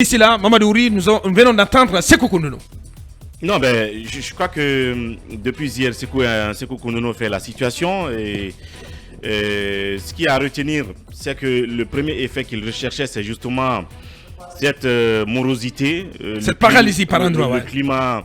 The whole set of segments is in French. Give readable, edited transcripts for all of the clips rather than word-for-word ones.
Ici là, Mamadou Ouri, nous venons d'entendre Sékou Kounono. Non, ben, je crois que depuis hier, Sékou Kounono fait la situation et ce qu'il y a à retenir, c'est que le premier effet qu'il recherchait, c'est justement cette morosité, cette paralysie par endroit, le climat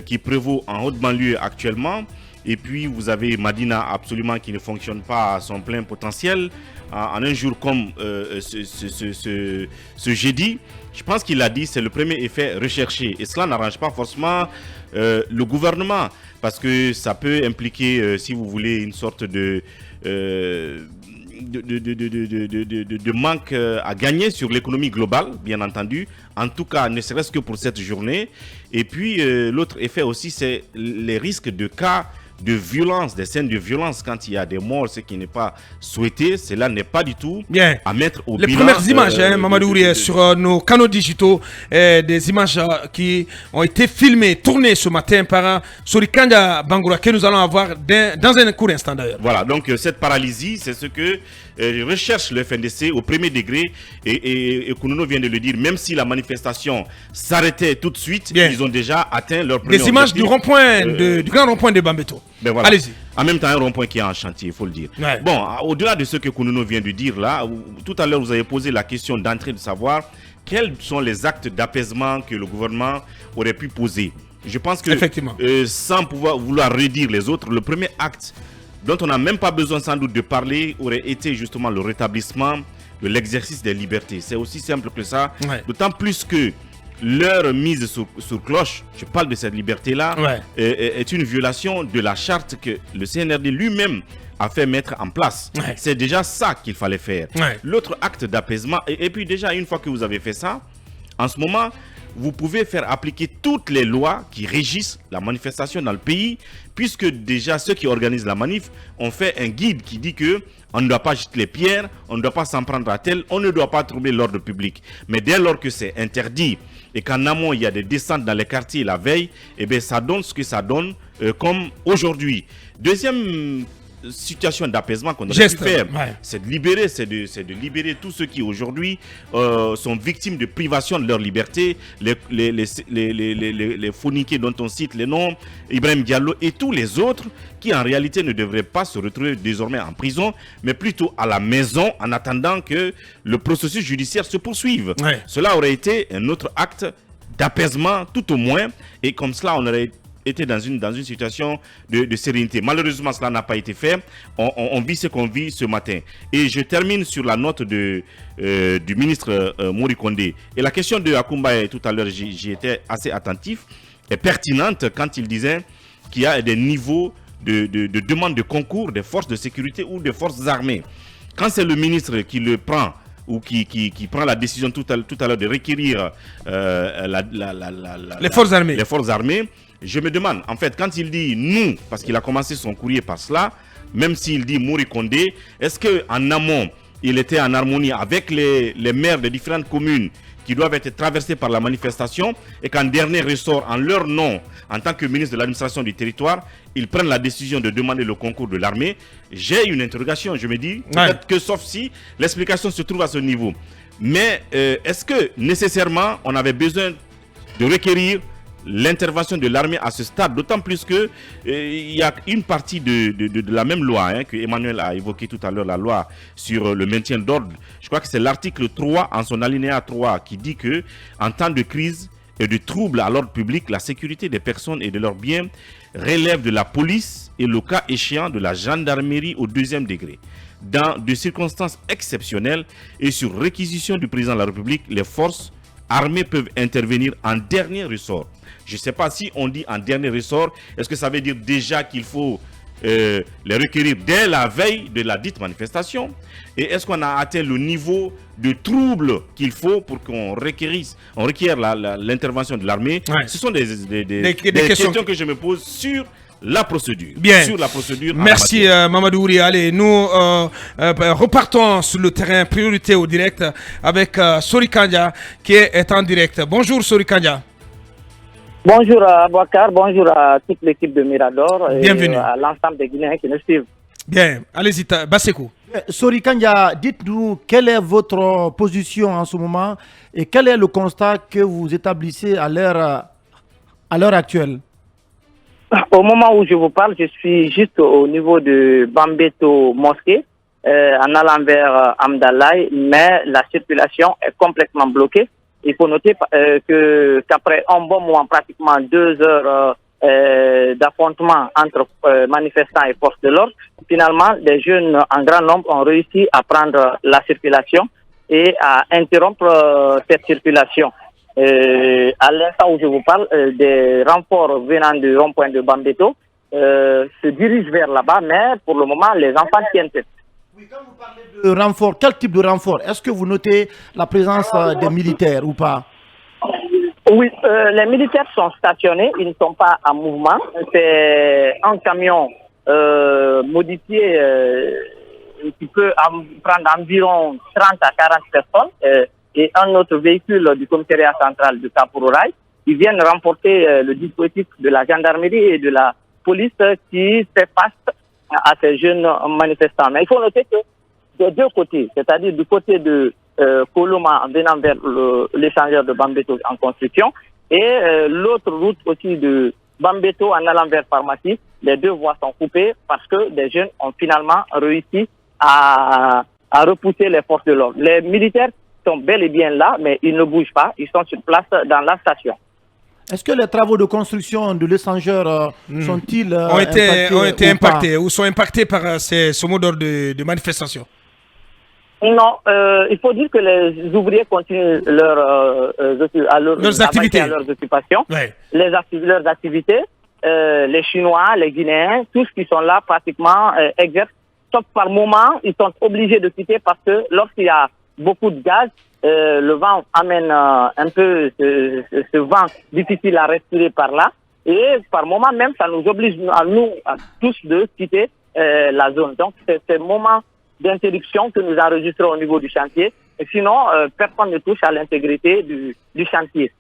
qui prévaut en haute banlieue actuellement. Et puis vous avez Madina absolument qui ne fonctionne pas à son plein potentiel. En un jour comme ce jeudi, je pense qu'il a dit c'est le premier effet recherché. Et cela n'arrange pas forcément le gouvernement parce que ça peut impliquer, si vous voulez, une sorte de manque à gagner sur l'économie globale, bien entendu. En tout cas, ne serait-ce que pour cette journée. Et puis, l'autre effet aussi, c'est les risques de cas de violence, des scènes de violence quand il y a des morts, ce qui n'est pas souhaité. Cela n'est pas du tout à mettre au bilan. Les premières images, Mamadou Ouri, sur nos canaux digitaux, des images qui ont été filmées, tournées ce matin par Sorikanja Bangoura, que nous allons avoir dans un court instant d'ailleurs. Voilà, donc cette paralysie, c'est ce que recherche le FNDC au premier degré. Et Kounono vient de le dire, même si la manifestation s'arrêtait tout de suite, ils ont déjà atteint leur premier objectif. Des images du rond-point, du grand rond-point de Bambeto. Ben voilà. Allez-y. En même temps, un rond-point qui est en chantier, il faut le dire. Ouais. Bon, au-delà de ce que Kounono vient de dire là, tout à l'heure, vous avez posé la question d'entrée de savoir quels sont les actes d'apaisement que le gouvernement aurait pu poser. Je pense que, sans vouloir redire les autres, le premier acte dont on n'a même pas besoin sans doute de parler aurait été justement le rétablissement de l'exercice des libertés. C'est aussi simple que ça, d'autant plus que leur mise sur cloche, je parle de cette liberté-là, est une violation de la charte que le CNRD lui-même a fait mettre en place. C'est déjà ça qu'il fallait faire. L'autre acte d'apaisement, et puis déjà une fois que vous avez fait ça, en ce moment, vous pouvez faire appliquer toutes les lois qui régissent la manifestation dans le pays, puisque déjà ceux qui organisent la manif ont fait un guide qui dit que on ne doit pas jeter les pierres, on ne doit pas s'en prendre à tel, on ne doit pas troubler l'ordre public. Mais dès lors que c'est interdit et qu'en amont il y a des descentes dans les quartiers la veille, eh bien ça donne ce que ça donne comme aujourd'hui. Deuxième situation d'apaisement qu'on aurait pu faire, c'est de libérer, c'est de libérer tous ceux qui aujourd'hui sont victimes de privation de leur liberté, les phoniqués dont on cite les noms, Ibrahim Diallo et tous les autres qui en réalité ne devraient pas se retrouver désormais en prison, mais plutôt à la maison en attendant que le processus judiciaire se poursuive. Cela aurait été un autre acte d'apaisement tout au moins, et comme cela on aurait était dans une situation de sérénité. Malheureusement, cela n'a pas été fait. On vit ce qu'on vit ce matin. Et je termine sur la note du ministre Mori Kondé. Et la question de Akumba, tout à l'heure, j'y étais assez attentif, est pertinente quand il disait qu'il y a des niveaux de demande de concours des forces de sécurité ou des forces armées. Quand c'est le ministre qui le prend, ou qui prend la décision tout à l'heure de requérir les forces armées, je me demande, en fait, quand il dit nous, parce qu'il a commencé son courrier par cela, même s'il dit Mori Kondé, est-ce qu'en amont, il était en harmonie avec les maires des différentes communes qui doivent être traversées par la manifestation et qu'en dernier ressort, en leur nom, en tant que ministre de l'administration du territoire, ils prennent la décision de demander le concours de l'armée? J'ai une interrogation, je me dis, peut-être que sauf si l'explication se trouve à ce niveau. Mais est-ce que nécessairement on avait besoin de requérir l'intervention de l'armée à ce stade, d'autant plus que il y a une partie de la même loi que Emmanuel a évoqué tout à l'heure, la loi sur le maintien d'ordre. Je crois que c'est l'article 3 en son alinéa 3 qui dit que en temps de crise et de troubles à l'ordre public, la sécurité des personnes et de leurs biens relève de la police et le cas échéant de la gendarmerie au deuxième degré. Dans des circonstances exceptionnelles et sur réquisition du président de la République, les forces armées peuvent intervenir en dernier ressort. Je ne sais pas si on dit en dernier ressort, est-ce que ça veut dire déjà qu'il faut les requérir dès la veille de la dite manifestation? Et est-ce qu'on a atteint le niveau de trouble qu'il faut pour qu'on requiert l'intervention de l'armée? Ce sont des questions que je me pose sur la procédure. Sur la procédure. Merci Mamadou Ouri. Allez, nous repartons sur le terrain, priorité au direct avec Sorikanja qui est en direct. Bonjour Sorikanja. Bonjour à Abouakar, bonjour à toute l'équipe de Mirador. Bienvenue. Et à l'ensemble des Guinéens qui nous suivent. Bien, allez-y, Basekou. Sori Kanja, dites-nous quelle est votre position en ce moment et quel est le constat que vous établissez à l'heure actuelle? Au moment où je vous parle, je suis juste au niveau de Bambeto Mosquée, en allant vers Amdalaï, mais la circulation est complètement bloquée. Il faut noter qu'après un bon moment, pratiquement 2 heures d'affrontement entre manifestants et forces de l'ordre, finalement, des jeunes en grand nombre ont réussi à prendre la circulation et à interrompre cette circulation. À l'instant où je vous parle, des renforts venant du rond-point de Bambeto se dirigent vers là-bas, mais pour le moment, les enfants tiennent tête. Oui, quand vous parlez de renfort, quel type de renfort? Est-ce que vous notez la présence des militaires ou pas? Oui, les militaires sont stationnés, ils ne sont pas en mouvement. C'est un camion modifié qui peut prendre environ 30 à 40 personnes et un autre véhicule du commissariat central de Kapourouraï. Ils viennent remporter le dispositif de la gendarmerie et de la police qui fait face à ces jeunes manifestants. Mais il faut noter que des deux côtés, c'est-à-dire du côté de Koloma en venant vers l'échangeur de Bambeto en construction et l'autre route aussi de Bambeto en allant vers Pharmacie, les deux voies sont coupées parce que des jeunes ont finalement réussi à repousser les forces de l'ordre. Les militaires sont bel et bien là, mais ils ne bougent pas, ils sont sur place dans la station. Est-ce que les travaux de construction de l'échangeur sont-ils ont été impactés ou sont impactés par ce mot d'ordre de manifestation? Non, il faut dire que les ouvriers continuent leurs activités, à leurs occupations, ouais. Leurs activités. Les Chinois, les Guinéens, tous qui sont là pratiquement exercent. Sauf par moment, ils sont obligés de quitter parce que lorsqu'il y a beaucoup de gaz, le vent amène un peu ce vent difficile à respirer par là. Et par moment même, ça nous oblige à tous de quitter la zone. Donc, c'est ce moment d'interruption que nous enregistrons au niveau du chantier. Et sinon, personne ne touche à l'intégrité du chantier.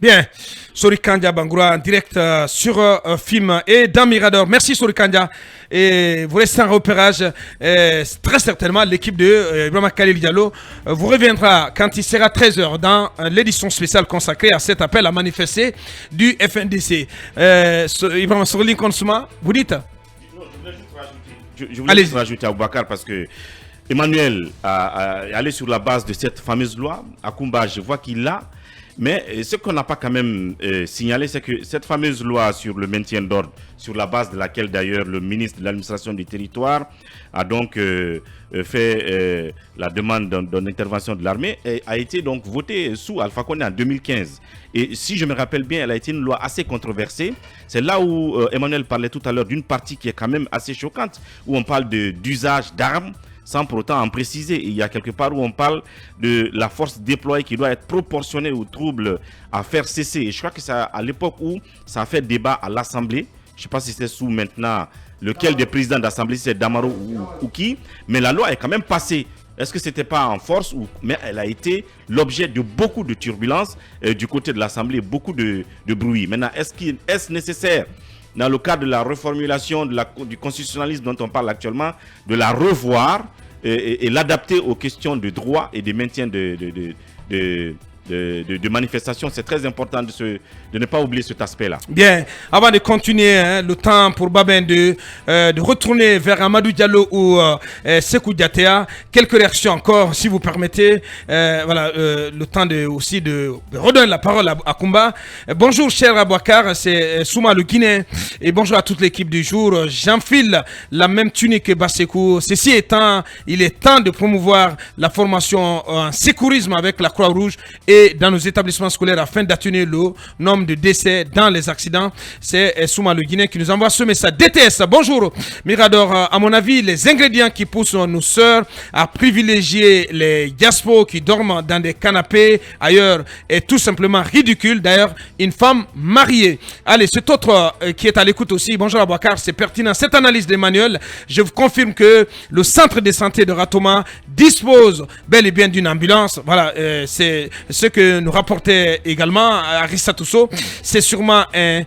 Bien, Sori Kanja Bangoura en direct sur film et dans Mirador. Merci Sori Kanja. Et vous restez en repérage. Très certainement, l'équipe de Ibrahima Khalil Diallo vous reviendra quand il sera 13h dans l'édition spéciale consacrée à cet appel à manifester du FNDC. Ibrahima Sorlin Konsuma, vous dites? Je voulais juste rajouter à Boubacar parce que Emmanuel est allé sur la base de cette fameuse loi. À Kumba, je vois qu'il l'a. Mais ce qu'on n'a pas quand même signalé, c'est que cette fameuse loi sur le maintien d'ordre, sur la base de laquelle d'ailleurs le ministre de l'administration du territoire a donc fait la demande d'une intervention de l'armée, a été donc votée sous Alpha Condé en 2015. Et si je me rappelle bien, elle a été une loi assez controversée. C'est là où Emmanuel parlait tout à l'heure d'une partie qui est quand même assez choquante, où on parle d'usage d'armes, sans pour autant en préciser. Il y a quelque part où on parle de la force déployée qui doit être proportionnée aux troubles à faire cesser. Et je crois que c'est à l'époque où ça a fait débat à l'Assemblée. Je ne sais pas si c'est sous maintenant lequel des présidents d'Assemblée, si c'est Damaro ou qui. Mais la loi est quand même passée. Est-ce que ce n'était pas en force mais elle a été l'objet de beaucoup de turbulences du côté de l'Assemblée, beaucoup de bruit. Maintenant, est-ce nécessaire dans le cadre de la reformulation du constitutionnalisme dont on parle actuellement, de la revoir et l'adapter aux questions de droit et de maintien de manifestation? C'est très important de ne pas oublier cet aspect-là. Bien, avant de continuer, le temps pour Babin de retourner vers Amadou Diallo ou Sekou Diatea. Quelques réactions encore, si vous permettez. Voilà, le temps aussi de redonner la parole à Kumba. Bonjour, cher Abouakar, c'est Souma le Guinéen. Et bonjour à toute l'équipe du jour. J'enfile la même tunique que Basekou. Ceci étant, il est temps de promouvoir la formation en sécurisme avec la Croix-Rouge et dans nos établissements scolaires afin d'atténuer le nombre de décès dans les accidents. C'est Souma le Guinéen qui nous envoie ce message. DTS, bonjour Mirador. À mon avis, les ingrédients qui poussent nos sœurs à privilégier les diasporas qui dorment dans des canapés ailleurs est tout simplement ridicule. D'ailleurs, une femme mariée. Allez, cet autre qui est à l'écoute aussi, bonjour Abouakar, c'est pertinent. Cette analyse d'Emmanuel, je vous confirme que le centre de santé de Ratoma dispose bel et bien d'une ambulance. Voilà, c'est ce que nous rapportait également Arissa Tousso, c'est sûrement un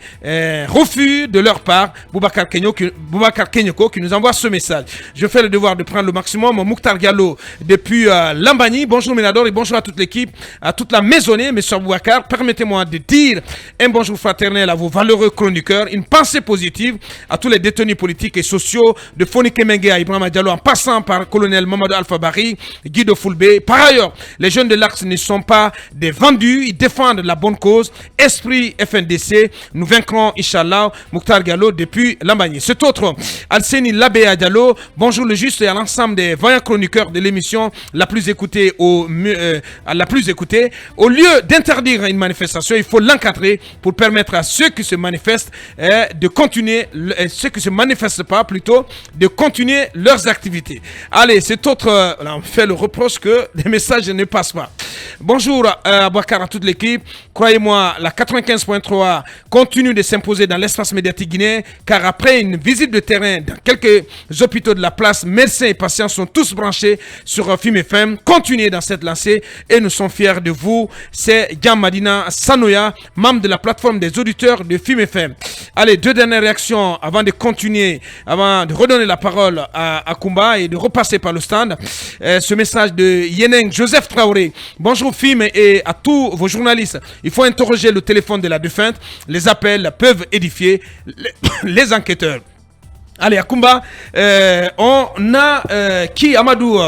refus de leur part. Boubacar Kenyoko qui nous envoie ce message. Je fais le devoir de prendre le maximum. Mouktar Diallo depuis Lambani. Bonjour Ménador et bonjour à toute l'équipe, à toute la maisonnée. Monsieur Boubacar, permettez-moi de dire un bonjour fraternel à vos valeureux chroniqueurs, une pensée positive à tous les détenus politiques et sociaux de Foni Kemenge à Ibrahima Diallo en passant par colonel Mamadou Alpha Bari, Guido Fulbe. Par ailleurs, les jeunes de l'Axe ne sont pas des vendus, ils défendent la bonne cause. Esprit FNDC, nous vaincrons Inch'Allah. Mouktar Diallo depuis Lambani. Cet autre, Alseni Labéa Diallo, bonjour le juste et à l'ensemble des vaillants chroniqueurs de l'émission la plus écoutée au lieu d'interdire une manifestation, il faut l'encadrer pour permettre à ceux qui se manifestent de continuer, ceux qui se manifestent pas plutôt, de continuer leurs activités. Allez, cet autre, là, on fait le reproche que les messages ne passent pas. Bonjour à Bouakar, à toute l'équipe. Croyez-moi, la 95.3 continue de s'imposer dans l'espace médiatique guinéen, car après une visite de terrain dans quelques hôpitaux de la place, médecins et patients sont tous branchés sur FIM FM. Continuez dans cette lancée et nous sommes fiers de vous. C'est Yamadina Sanoya, membre de la plateforme des auditeurs de FIM FM. Allez, deux dernières réactions avant de continuer, avant de redonner la parole à Kumba et de repasser par le stand. Ce message de Yeneng Joseph Traoré. Bonjour FIM et à tous vos journalistes. Il faut interroger le téléphone de la défunte. Les appels peuvent édifier les enquêteurs. Allez, Akumba, on a qui Amadou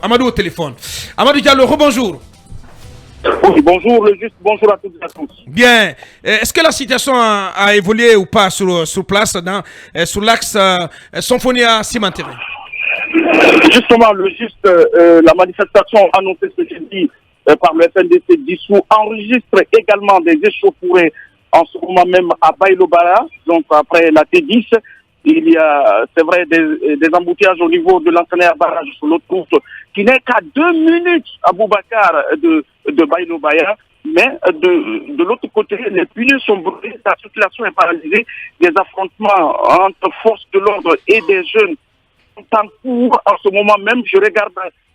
Amadou au téléphone. Amadou Diallo, rebonjour. Oui, bonjour, bonjour à toutes et à tous. Bien. Est-ce que la situation a évolué ou pas sur place, sur l'axe Symphonia Cimenterie? Justement, la manifestation annoncée ce jeudi par le FNDC dissous enregistre également des échauffourées en ce moment même à Baïlobara, donc après la T10. Il y a, c'est vrai, des embouteillages au niveau de l'ancien barrage sur l'autre route qui n'est qu'à 2 minutes à Boubacar de Baïlobaya. Mais de l'autre côté, les pneus sont brûlés, la circulation est paralysée. Des affrontements entre forces de l'ordre et des jeunes sont en cours en ce moment même. Je regarde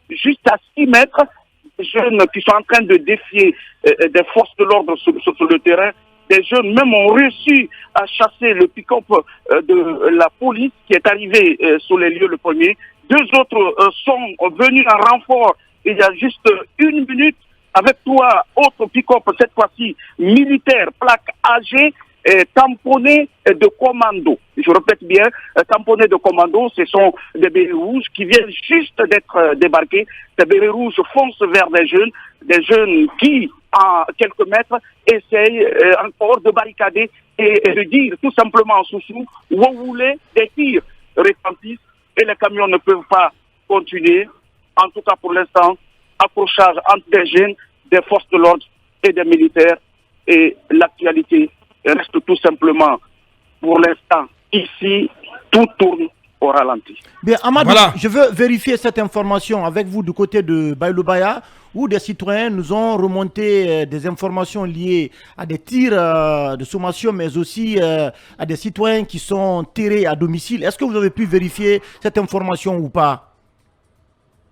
juste à 6 mètres des jeunes qui sont en train de défier des forces de l'ordre sur le terrain. Des jeunes même ont réussi à chasser le pick-up de la police qui est arrivé sur les lieux le premier. 2 autres sont venus en renfort il y a juste 1 minute avec 3 autres pick-up, cette fois-ci militaires, plaques AG, tamponnés de commando. Je répète bien, tamponnés de commando, ce sont des bérets rouges qui viennent juste d'être débarqués. Ces bérets rouges foncent vers des jeunes qui, à quelques mètres, essayent encore de barricader et de dire tout simplement en sous-sous, où vous voulez, des tirs retentissent et les camions ne peuvent pas continuer. En tout cas pour l'instant, accrochage entre des jeunes, des forces de l'ordre et des militaires, et l'actualité reste tout simplement, pour l'instant, ici, tout tourne au ralenti. Bien, Amadou, voilà. Je veux vérifier cette information avec vous du côté de Baïlobaya, où des citoyens nous ont remonté des informations liées à des tirs de sommation, mais aussi à des citoyens qui sont tirés à domicile. Est-ce que vous avez pu vérifier cette information ou pas?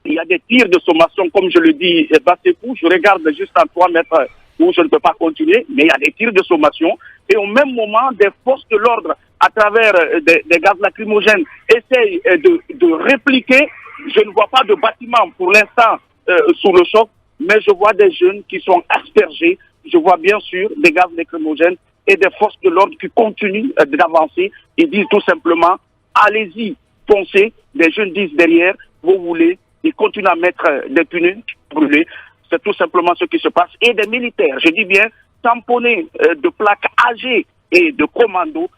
Il y a des tirs de sommation, comme je le dis, Bassékou, je regarde juste à 3 mètres où je ne peux pas continuer, mais il y a des tirs de sommation. Et au même moment, des forces de l'ordre, à travers des gaz lacrymogènes, essayent de répliquer. Je ne vois pas de bâtiment pour l'instant sous le choc, mais je vois des jeunes qui sont aspergés. Je vois bien sûr des gaz lacrymogènes et des forces de l'ordre qui continuent d'avancer. Ils disent tout simplement, allez-y, foncez. Des jeunes disent derrière, vous voulez. Ils continuent à mettre des pneus brûlés. C'est tout simplement ce qui se passe. Et des militaires, je dis bien, tamponnés de plaques AG et de commando,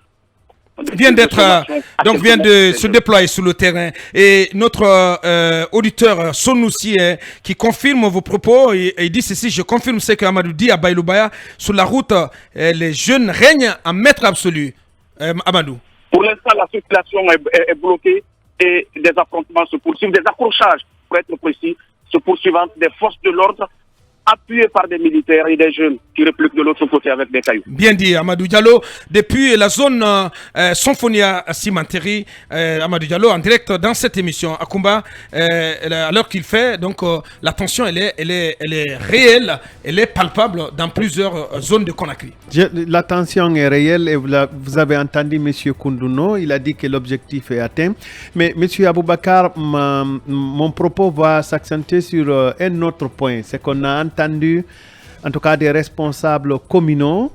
vient de se déployer sur le terrain. Et notre auditeur Sonoussi qui confirme vos propos, et il dit ceci: je confirme ce qu'Amadou dit à Baïlobaya, sur la route, les jeunes règnent en maître absolu. Amadou. Pour l'instant, la circulation est bloquée et des affrontements se poursuivent, des accrochages, pour être précis, se poursuivant, des forces de l'ordre appuyés par des militaires et des jeunes qui repliquent de l'autre côté avec des cailloux. Bien dit, Amadou Diallo. Depuis la zone Symphonia Cimenterie, Amadou Diallo en direct dans cette émission. Akumba, à l'heure qu'il fait, donc la tension, elle est réelle, elle est palpable dans plusieurs zones de Conakry. La tension est réelle et vous avez entendu M. Koundouno, il a dit que l'objectif est atteint. Mais M. Aboubakar, mon propos va s'accentuer sur un autre point. C'est qu'on a entendu, en tout cas des responsables communaux,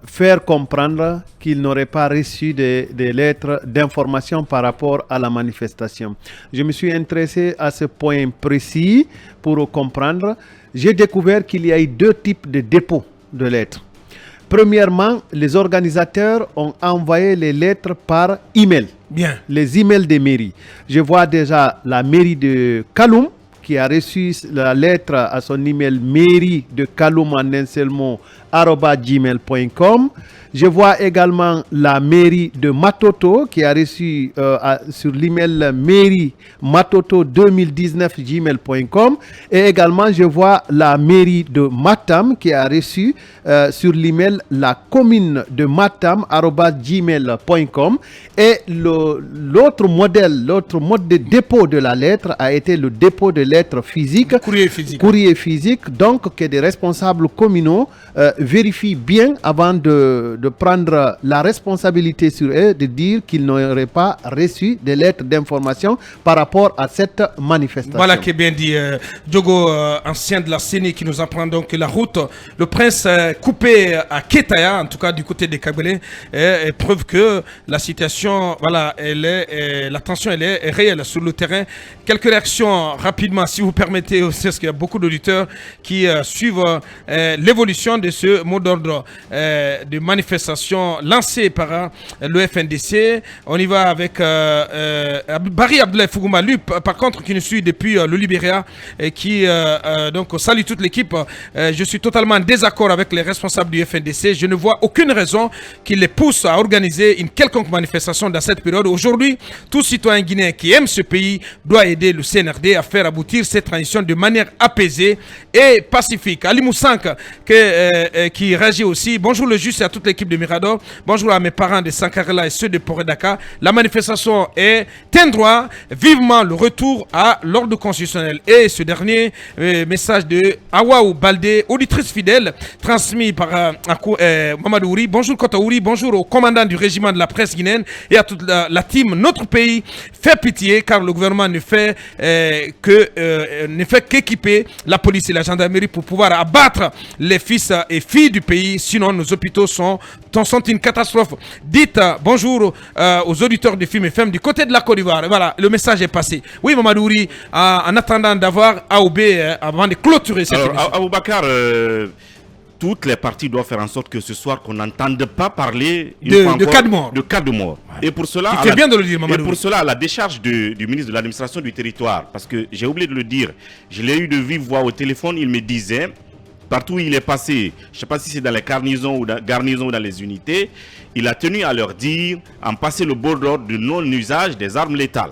faire comprendre qu'ils n'auraient pas reçu des lettres d'information par rapport à la manifestation. Je me suis intéressé à ce point précis pour comprendre. J'ai découvert qu'il y a eu deux types de dépôts de lettres. Premièrement, les organisateurs ont envoyé les lettres par email. Bien. Les emails des mairies. Je vois déjà la mairie de Kaloum qui a reçu la lettre à son email mairie de Kaloum en un seul mot @gmail.com. Je vois également la mairie de Matoto qui a reçu sur l'email mairie matoto 2019 gmail.com et également je vois la mairie de Matam qui a reçu sur l'email la commune de Matam @gmail.com et l'autre mode de dépôt de la lettre a été le dépôt de lettres physiques, courrier physique, donc que des responsables communaux vérifient bien avant de prendre la responsabilité sur eux de dire qu'ils n'auraient pas reçu des lettres d'information par rapport à cette manifestation. Voilà qui est bien dit. Diogo, ancien de la CENI, qui nous apprend donc que la route, le prince coupé à Ketaya, en tout cas du côté des Kabyles, preuve que la situation, voilà, la tension elle est réelle sur le terrain. Quelques réactions rapidement, si vous permettez, aussi, parce qu'il y a beaucoup d'auditeurs qui suivent l'évolution de ce mot d'ordre de manifestation lancé par le FNDC. On y va avec Barry Abdoulaye Fougouma, lui, par contre, qui nous suit depuis le Libéria et qui donc salue toute l'équipe. Je suis totalement en désaccord avec les responsables du FNDC. Je ne vois aucune raison qui les pousse à organiser une quelconque manifestation dans cette période. Aujourd'hui, tout citoyen guinéen qui aime ce pays doit aider le CNRD à faire aboutir cette transition de manière apaisée et pacifique. Ali Moussank qui réagit aussi. Bonjour le juste et à toute l'équipe de Mirador. Bonjour à mes parents de Sankarela et ceux de Poré-Dakar. La manifestation est un droit. Vivement le retour à l'ordre constitutionnel. Et ce dernier message de Awaou Baldé, auditrice fidèle, transmis par Mamadou Ouri. Bonjour Kota Ouri, bonjour au commandant du régiment de la presse guinéenne et à toute la team. Notre pays fait pitié car le gouvernement ne fait qu'équiper la police et la gendarmerie pour pouvoir abattre les fils et filles du pays. Sinon, nos hôpitaux sont une catastrophe. Dites bonjour aux auditeurs de Film FM du côté de la Côte d'Ivoire. Voilà, le message est passé. Oui, Mamadou Ouri, en attendant d'avoir AOB avant de clôturer cette émission. Aboubakar, toutes les parties doivent faire en sorte que ce soir qu'on n'entende pas parler de cas de mort. De cas de mort. Et pour cela, c'est bien de le dire, Mamadou. Et pour cela, la décharge du ministre de l'administration du territoire, parce que j'ai oublié de le dire, je l'ai eu de vive voix au téléphone, il me disait, partout où il est passé, je ne sais pas si c'est dans les garnisons ou dans les unités, il a tenu à leur dire, en passer le bord d'ordre de non-usage des armes létales.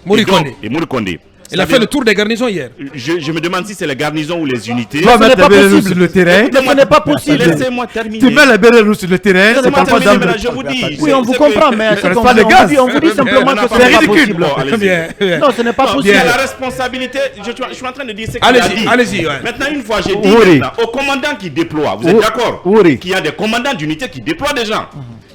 Morikonde. Il a fait le tour des garnisons hier. Je me demande si c'est les garnisons ou les unités. Tu mets les bérets rouges sur le terrain. Ce n'est pas possible. Laissez-moi terminer. Tu mets les bérets rouges sur le terrain. Laissez-moi terminer, je vous dis. Oui, on vous comprend, mais on vous dit simplement que ce n'est pas possible. Non, ce n'est pas possible. La responsabilité, je suis en train de dire ce qu'il a dit. Allez-y. Maintenant, une fois, j'ai dit au commandant qui déploie, vous êtes d'accord qu'il y a des commandants d'unités qui déploient des gens.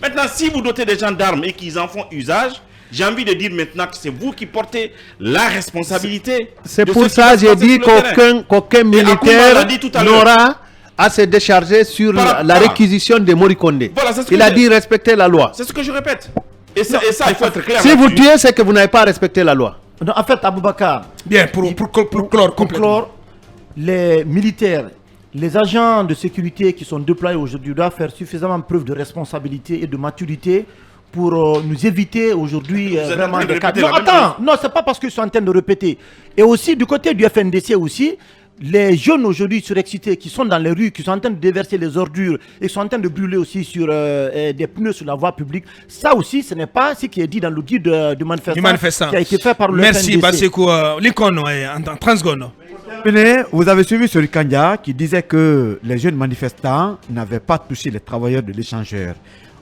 Maintenant, si vous dotez des gens d'armes et qu'ils en font usage, j'ai envie de dire maintenant que c'est vous qui portez la responsabilité. C'est pour ça que j'ai dit qu'aucun militaire n'aura à se décharger sur la réquisition de Morikonde. Voilà, il a dit respecter la loi. C'est ce que je répète. Et ça, il faut être clair. Si vous tuez, c'est que vous n'avez pas respecté la loi. Non, en fait, Aboubakar, bien, pour clore, les militaires, les agents de sécurité qui sont déployés aujourd'hui doivent faire suffisamment preuve de responsabilité et de maturité pour nous éviter aujourd'hui vraiment des cas. Non, attends, non, c'est pas parce qu'ils sont en train de répéter. Et aussi du côté du FNDC aussi, les jeunes aujourd'hui surexcités qui sont dans les rues, qui sont en train de déverser les ordures et qui sont en train de brûler aussi sur des pneus sur la voie publique, ça aussi, ce n'est pas ce qui est dit dans le guide du manifestant qui a été fait par le Merci, FNDC. Basekou. Lincoln, en 30 secondes. Vous avez suivi sur Kanya qui disait que les jeunes manifestants n'avaient pas touché les travailleurs de l'échangeur.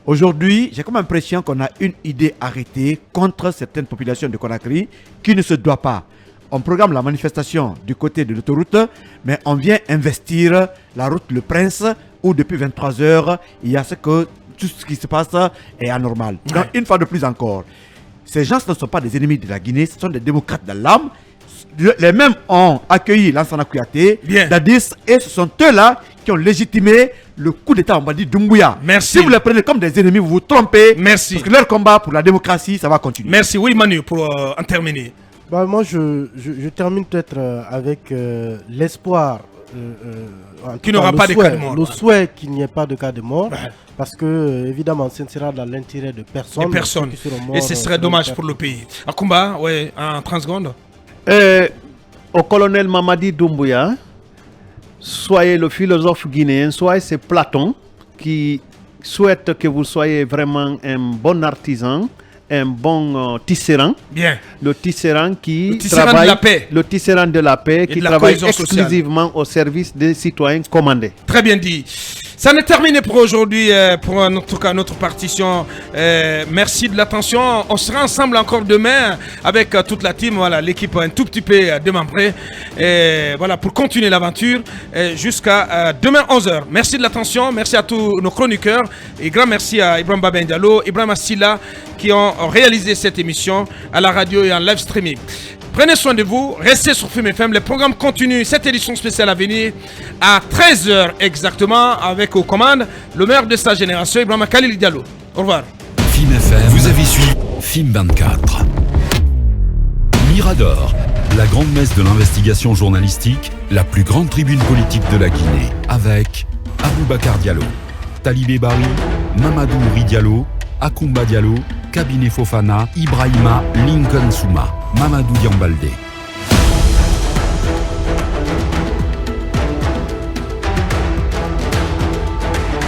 Aujourd'hui, j'ai comme impression qu'on a une idée arrêtée contre certaines populations de Conakry qui ne se doit pas. On programme la manifestation du côté de l'autoroute, mais on vient investir la route Le Prince où depuis 23 heures, il y a tout ce qui se passe est anormal. Donc, une fois de plus encore, ces gens ne sont pas des ennemis de la Guinée, ce sont des démocrates de l'âme. Les mêmes ont accueilli Lansana Kouyaté, Dadis, et ce sont eux-là qui ont légitimé le coup d'État en Badi Doumbouya. Merci. Si vous les prenez comme des ennemis, vous vous trompez. Merci. Parce que leur combat pour la démocratie, ça va continuer. Merci. Oui, Manu, pour en terminer. Moi, je termine peut-être avec l'espoir. Qu'il n'y aura pas de cas de mort. Le souhait qu'il n'y ait pas de cas de mort. Parce que, évidemment, ce ne sera dans l'intérêt de personne. De personne. Et ce serait dommage pour le pays. Akumba, ouais, en 30 secondes. Au colonel Mamadi Doumbouya, soyez le philosophe guinéen, soyez c'est Platon qui souhaite que vous soyez vraiment un bon artisan, un bon tisserand. Bien. Le tisserand qui travaille, de la paix. Le tisserand de la paix qui travaille exclusivement au service des citoyens commandés. Très bien dit. Ça n'est terminé pour aujourd'hui, pour notre partition. Merci de l'attention. On sera ensemble encore demain avec toute la team, voilà, l'équipe un tout petit peu démembrée. Voilà, pour continuer l'aventure jusqu'à demain 11h. Merci de l'attention, merci à tous nos chroniqueurs et grand merci à Ibrahim Babin Diallo, Ibrahim Assila qui ont réalisé cette émission à la radio et en live streaming. Prenez soin de vous, restez sur Film FM, les programmes continuent, cette édition spéciale à venir à 13h exactement avec aux commandes le maire de sa génération, Ibrahim Khalil Diallo. Au revoir. Film FM, vous avez suivi Film 24. Mirador, la grande messe de l'investigation journalistique, la plus grande tribune politique de la Guinée, avec Aboubacar Diallo, Talibé Bari, Mamadou Ouri Diallo, Akumba Diallo, Cabinet Fofana, Ibrahima Lincoln Souma, Mamadou Diambalde.